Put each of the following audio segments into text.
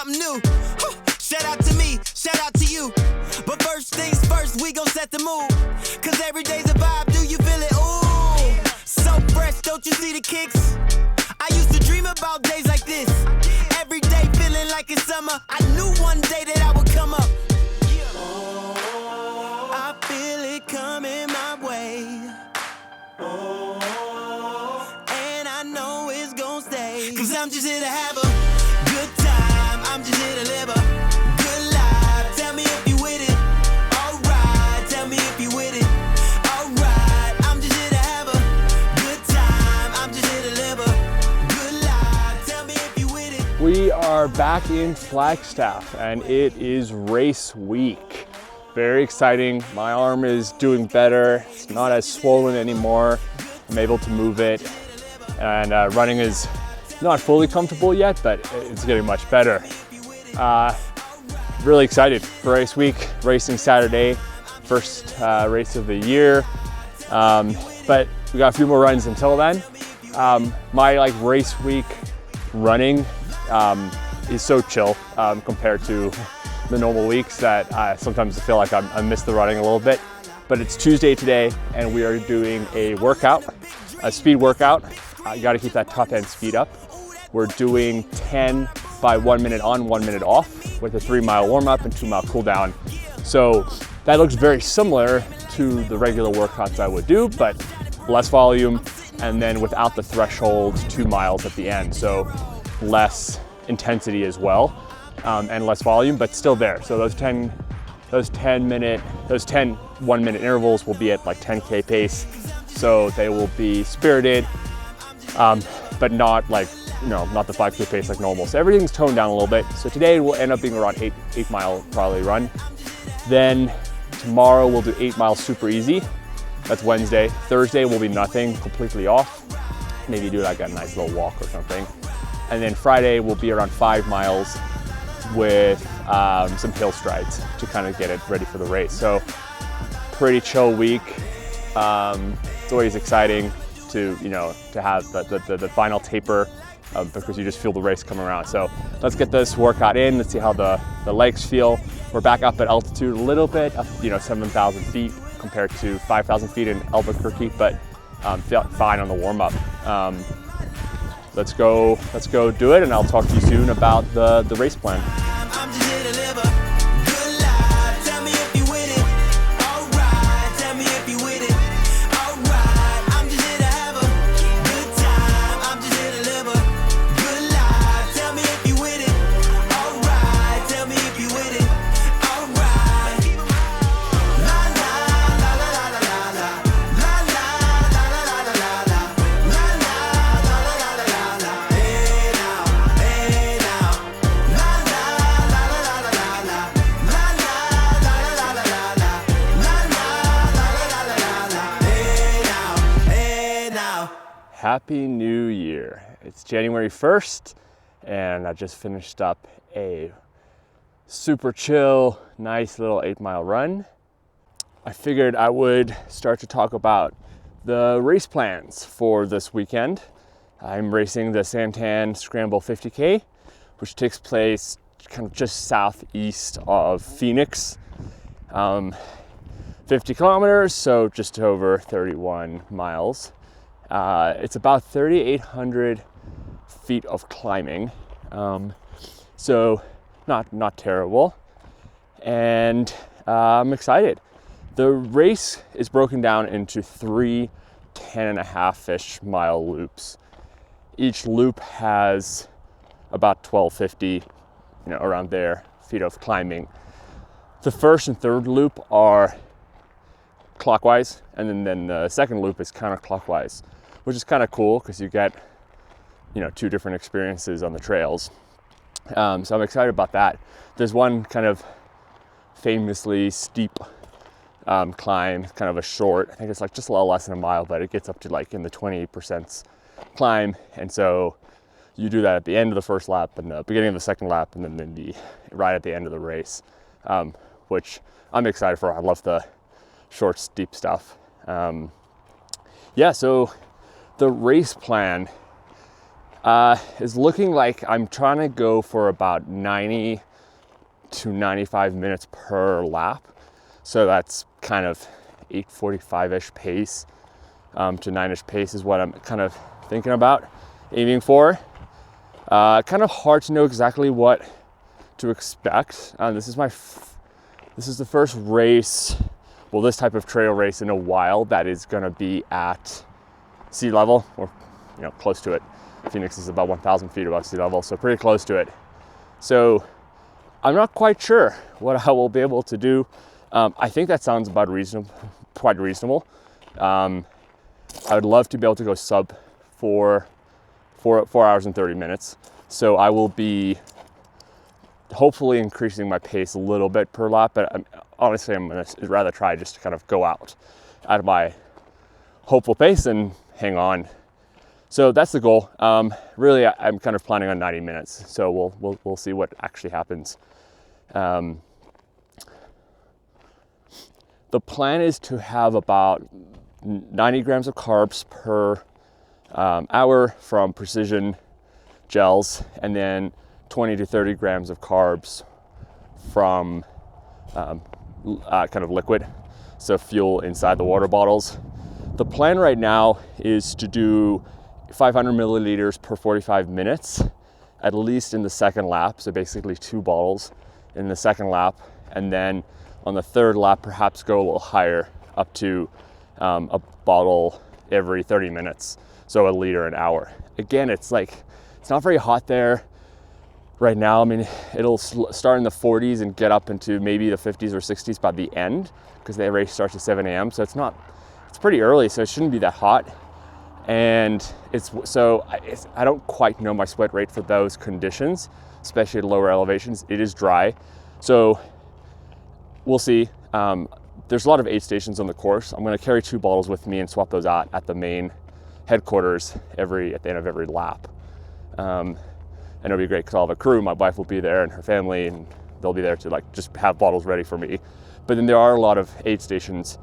something new. Shout out to me, shout out to you. But first things first, we gon' set the mood. Cause every day's a vibe, do you feel it? Ooh, so fresh, don't you see the kicks? I used to dream about days like this. Every day feeling like it's summer. I knew one day that I would come up. I feel it coming my way. And I know it's gonna stay. Cause I'm just here to have a good time. I'm just here to live a good life. Tell me if you with it. Alright, tell me if you with it. Alright, I'm just here to have a good time. I'm just here to live a good life. Tell me if you with it. We are back in Flagstaff and it is race week. Very exciting. My arm is doing better. It's not as swollen anymore. I'm able to move it. And running is not fully comfortable yet, but it's getting much better. Really excited for race week. Racing Saturday, first race of the year. But we got a few more runs until then. My race week running is so chill compared to the normal weeks that I sometimes feel like I miss the running a little bit. But it's Tuesday today and we are doing a workout, a speed workout. You gotta keep that top end speed up. We're doing 10 by 1 minute on, 1 minute off with a 3-mile warm up and 2-mile cool down. So that looks very similar to the regular workouts I would do, but less volume and then without the threshold 2 miles at the end. So less intensity as well. And less volume, but still there. So those 10 1 minute intervals will be at like 10K pace. So they will be spirited, but not like, not the 5K pace like normal. So everything's toned down a little bit. So today will end up being around 8 mile probably run. Then tomorrow we'll do 8 miles super easy. That's Wednesday. Thursday will be nothing, completely off. Maybe do like a nice little walk or something. And then Friday will be around 5 miles with some hill strides to kind of get it ready for the race. So pretty chill week. It's always exciting to have the final taper because you just feel the race come around. So let's get this workout in. Let's see how the legs feel. We're back up at altitude a little bit, up 7,000 feet compared to 5,000 feet in Albuquerque, but felt fine on the warm up. Let's go do it, and I'll talk to you soon about the race plan. Happy New Year. It's January 1st and I just finished up a super chill, nice little 8-mile run. I figured I would start to talk about the race plans for this weekend. I'm racing the Tan Scramble 50K, which takes place kind of just southeast of Phoenix. 50 kilometers, so just over 31 miles. It's about 3,800 feet of climbing, so not terrible, and I'm excited. The race is broken down into 3 10.5-ish mile loops. Each loop has about 1,250, around there, feet of climbing. The first and third loop are clockwise, and then the second loop is counterclockwise, which is kind of cool because you get, 2 different experiences on the trails. So I'm excited about that. There's one kind of famously steep climb, kind of a short, I think it's like just a little less than a mile, but it gets up to like in the 20% climb. And so you do that at the end of the first lap and the beginning of the second lap, and then right at the end of the race, which I'm excited for. I love the short, steep stuff. So the race plan, It's looking like I'm trying to go for about 90 to 95 minutes per lap. So that's kind of 8:45-ish pace to 9-ish pace is what I'm kind of thinking about aiming for. Kind of hard to know exactly what to expect. This is the first race, well, this type of trail race in a while that is going to be at sea level, or close to it. Phoenix is about 1,000 feet above sea level, so pretty close to it. So I'm not quite sure what I will be able to do. I think that sounds about quite reasonable. I would love to be able to go sub 4 hours and 30 minutes. So I will be hopefully increasing my pace a little bit per lap, but honestly, I'm gonna rather try just to kind of go out at my hopeful pace and hang on. So that's the goal. Really, I'm kind of planning on 90 minutes. So we'll see what actually happens. The plan is to have about 90 grams of carbs per hour from Precision gels, and then 20 to 30 grams of carbs from kind of liquid, so fuel inside the water bottles. The plan right now is to do 500 milliliters per 45 minutes, at least in the second lap, so basically 2 bottles in the second lap, and then on the third lap perhaps go a little higher, up to a bottle every 30 minutes, so a liter an hour. Again, it's not very hot there right now. I mean, it'll start in the 40s and get up into maybe the 50s or 60s by the end, because the race starts at 7 a.m. So it's pretty early, so it shouldn't be that hot. And I don't quite know my sweat rate for those conditions, especially at lower elevations. It is dry, so we'll see. There's a lot of aid stations on the course. I'm going to carry 2 bottles with me and swap those out at the main headquarters at the end of every lap. And it'll be great because I'll have a crew. My wife will be there and her family, and they'll be there to just have bottles ready for me. But then there are a lot of aid stations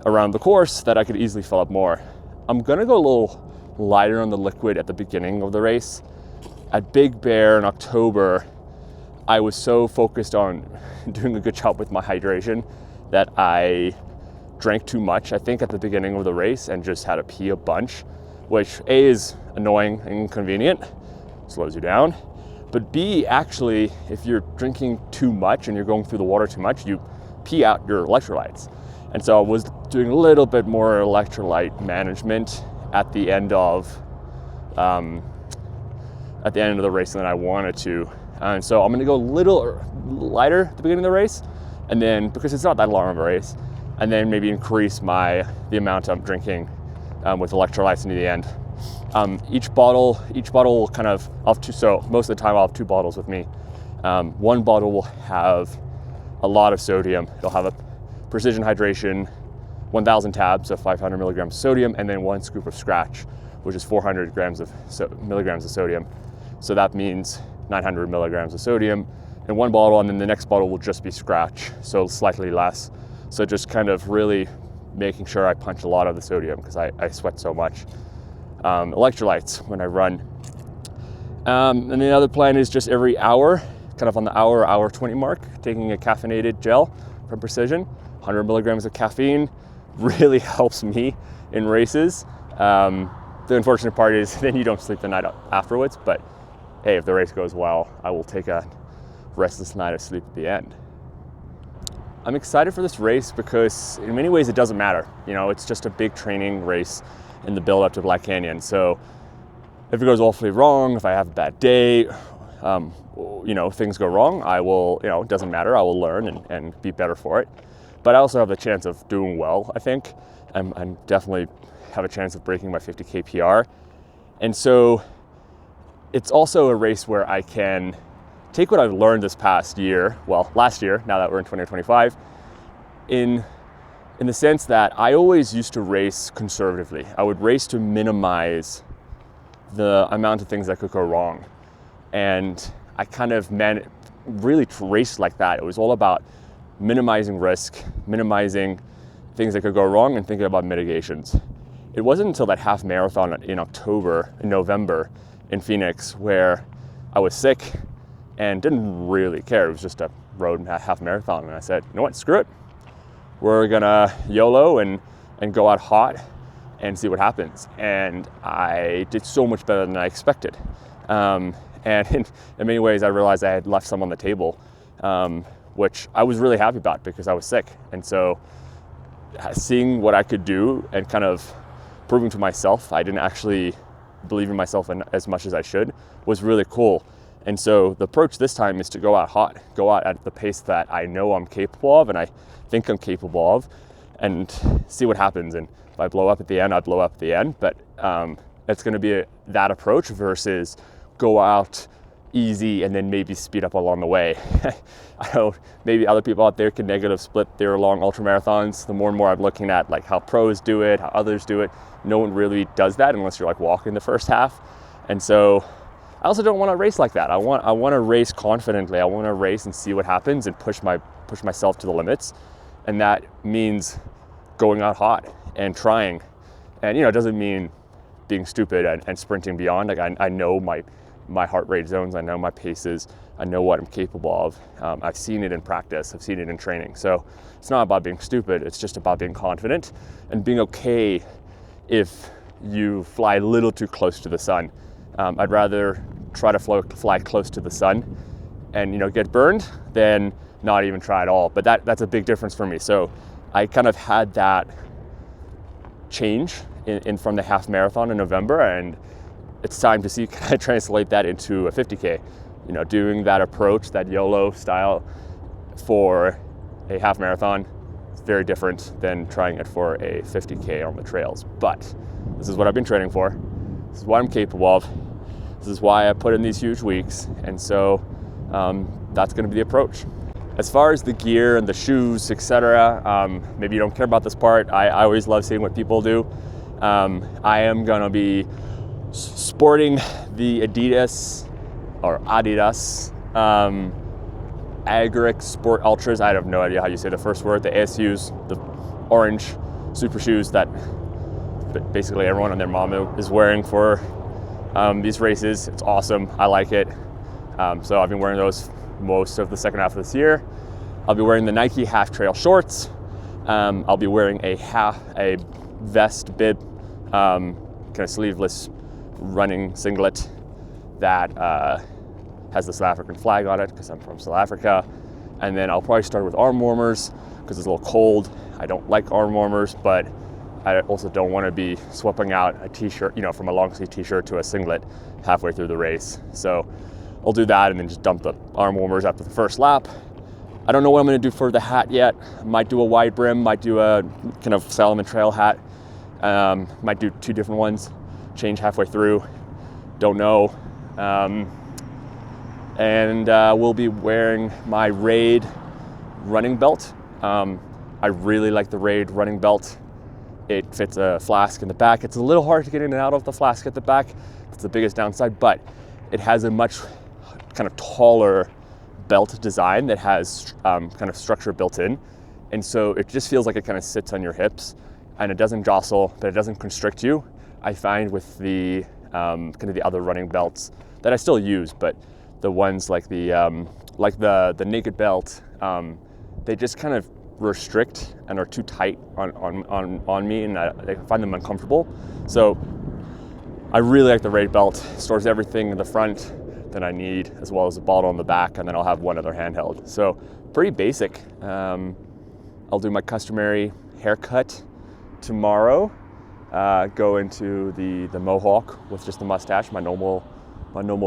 around the course that I could easily fill up more. I'm gonna go a little lighter on the liquid at the beginning of the race. At Big Bear in October, I was so focused on doing a good job with my hydration that I drank too much, I think, at the beginning of the race, and just had to pee a bunch, which A, is annoying and inconvenient, slows you down, but B, actually, if you're drinking too much and you're going through the water too much, you pee out your electrolytes. And so I was doing a little bit more electrolyte management at the end of the race than I wanted to. And so I'm gonna go a little lighter at the beginning of the race, and then, because it's not that long of a race, and then maybe increase the amount I'm drinking with electrolytes into the end. Each bottle will kind of, so most of the time I'll have 2 bottles with me. One bottle will have a lot of sodium. It'll have a Precision Hydration 1,000 tabs of 500 milligrams of sodium, and then 1 scoop of Scratch, which is 400 milligrams of sodium. So that means 900 milligrams of sodium in one bottle, and then the next bottle will just be Scratch, so slightly less. So just kind of really making sure I punch a lot of the sodium, because I sweat so much. Electrolytes when I run. And the other plan is just every hour, kind of on the hour 20 mark, taking a caffeinated gel from Precision. 100 milligrams of caffeine really helps me in races. The unfortunate part is then you don't sleep the night afterwards, but hey, if the race goes well, I will take a restless night of sleep at the end. I'm excited for this race because in many ways it doesn't matter. It's just a big training race in the build up to Black Canyon. So if it goes awfully wrong, if I have a bad day, things go wrong, I will, it doesn't matter, I will learn and be better for it. But I also have the chance of doing well, I think. I'm definitely have a chance of breaking my 50K PR. And so it's also a race where I can take what I've learned this past year, well, last year, now that we're in 2025, in the sense that I always used to race conservatively. I would race to minimize the amount of things that could go wrong. And I kind of really raced like that. It was all about minimizing risk, minimizing things that could go wrong, and thinking about mitigations. It wasn't until that half marathon in November, in Phoenix where I was sick and didn't really care. It was just a road half marathon. And I said, you know what, screw it. We're gonna YOLO and go out hot and see what happens. And I did so much better than I expected. And in many ways, I realized I had left some on the table, which I was really happy about because I was sick. And so seeing what I could do and kind of proving to myself I didn't actually believe in myself as much as I should was really cool. And so the approach this time is to go out hot, go out at the pace that I know I'm capable of and I think I'm capable of, and see what happens. And if I blow up at the end, I blow up at the end. But it's going to be that approach versus go out easy and then maybe speed up along the way. I know maybe other people out there can negative split their long ultra marathons. The more and more I'm looking at like how pros do it, how others do it, no one really does that unless you're like walking the first half. And so I also don't want to race like that. I want to race confidently. I want to race and see what happens and push myself to the limits. And that means going out hot and trying. And it doesn't mean being stupid and sprinting beyond. Like I know my heart rate zones, I know my paces, I know what I'm capable of. I've seen it in practice, I've seen it in training. So it's not about being stupid, it's just about being confident and being okay if you fly a little too close to the sun. I'd rather try to fly close to the sun and get burned than not even try at all. But that's a big difference for me. So I kind of had that change in from the half marathon in November, and it's time to see, can I translate that into a 50K? Doing that approach, that YOLO style for a half marathon is very different than trying it for a 50K on the trails. But this is what I've been training for. This is what I'm capable of. This is why I put in these huge weeks. And so that's going to be the approach. As far as the gear and the shoes, etc., maybe you don't care about this part. I always love seeing what people do. I am going to be sporting the Adidas Agrix Sport Ultras. I have no idea how you say the first word. The ASUs, the orange super shoes that basically everyone and their mom is wearing for these races. It's awesome. I like it. So I've been wearing those most of the second half of this year. I'll be wearing the Nike half trail shorts. I'll be wearing a vest bib, kind of sleeveless running singlet that has the South African flag on it because I'm from South Africa. And then I'll probably start with arm warmers because it's a little cold. I don't like arm warmers, but I also don't want to be swapping out a t-shirt, from a long sleeve t-shirt to a singlet halfway through the race. So I'll do that and then just dump the arm warmers after the first lap. I don't know what I'm going to do for the hat yet. Might do a wide brim, might do a kind of Salomon trail hat. Might do two different ones, change halfway through. Don't know. And we'll be wearing my Raid running belt. I really like the Raid running belt. It fits a flask in the back. It's a little hard to get in and out of the flask at the back. It's the biggest downside, but it has a much kind of taller belt design that has kind of structure built in. And so it just feels like it kind of sits on your hips and it doesn't jostle, but it doesn't constrict you. I find with the kind of the other running belts that I still use, but the ones like the naked belt, they just kind of restrict and are too tight on me, and I find them uncomfortable. So I really like the Raid belt. It stores everything in the front that I need, as well as a bottle on the back, and then I'll have one other handheld. So pretty basic. I'll do my customary haircut tomorrow. Go into the mohawk with just the mustache, my normal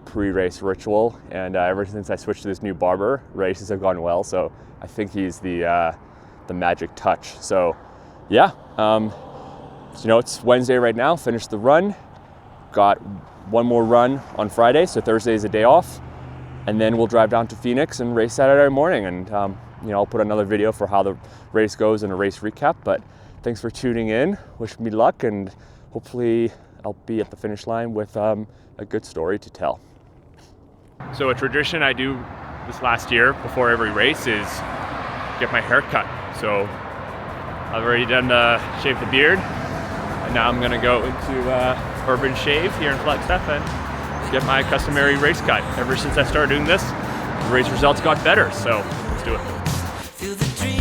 pre-race ritual. And ever since I switched to this new barber, races have gone well. So I think he's the magic touch. So yeah, it's Wednesday right now. Finished the run. Got one more run on Friday, so Thursday is a day off, and then we'll drive down to Phoenix and race Saturday morning. And I'll put another video for how the race goes and a race recap. But thanks for tuning in. Wish me luck, and hopefully I'll be at the finish line with a good story to tell. So a tradition I do this last year before every race is get my hair cut. So I've already done shave the beard, and now I'm gonna go into Urban Shave here in Flagstaff and get my customary race cut. Ever since I started doing this, the race results got better, so let's do it. Feel the dream